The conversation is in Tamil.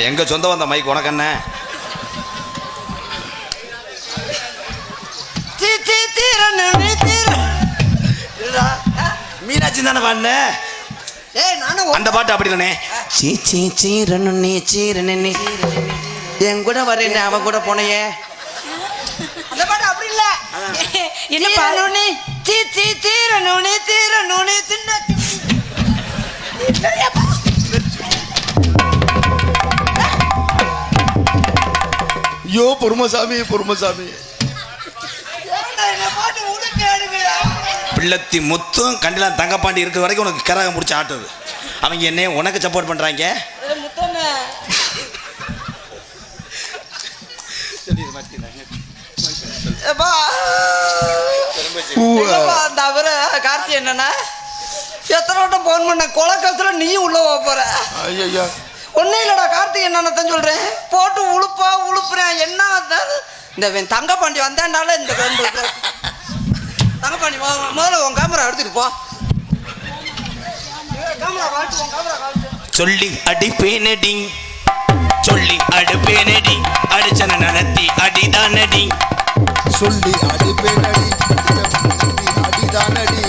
எங்க சொந்த வந்த மைக் உனக்கு என்ன? மீனாட்சி தானே பாடின? அந்த பாட்டு அப்படி இல்லனே. சீ சீ சீரனே சீரனே என் கூட வரேன் அவன் கூட போனையே. அந்த பாட்டு அப்படி இல்ல. என்ன பாடுனே? சீ சீ சீரனே சீரனே தின்ன. என்னையா பா? யோ பொறுமசாமி பொறுமசாமி. பிள்ளத்தி முத்தும் கண்டிலாம் தங்கப்பாண்டி இருக்கிற வரைக்கும் உனக்கு கரகம் முடிச்சு ஆட்டுது. அவங்க என்ன உனக்கு சப்போர்ட் பண்றாங்க. கார்த்தி என்னன்னா எத்தனை வட்டம் போன் பண்ண கொலக்கத்துல நீயும் உள்ள போற. ஒன்னும் இல்லடா கார்த்திக் என்னன்னு சொல்றேன். போட்டு உழுப்பா உழுப்புறேன். என்ன இந்த தங்கப்பாண்டி வந்தேன்னால இந்த தங்கப்பாண்டி முதல்ல உன் கேமரா எடுத்துட்டு போ. சொல்லி அடிப்பேனடி சொல்லி அடுப்பேனடி அடிச்சன நடத்தி அடிதானடி சொல்லி அடிப்பேனடி அடிதானடி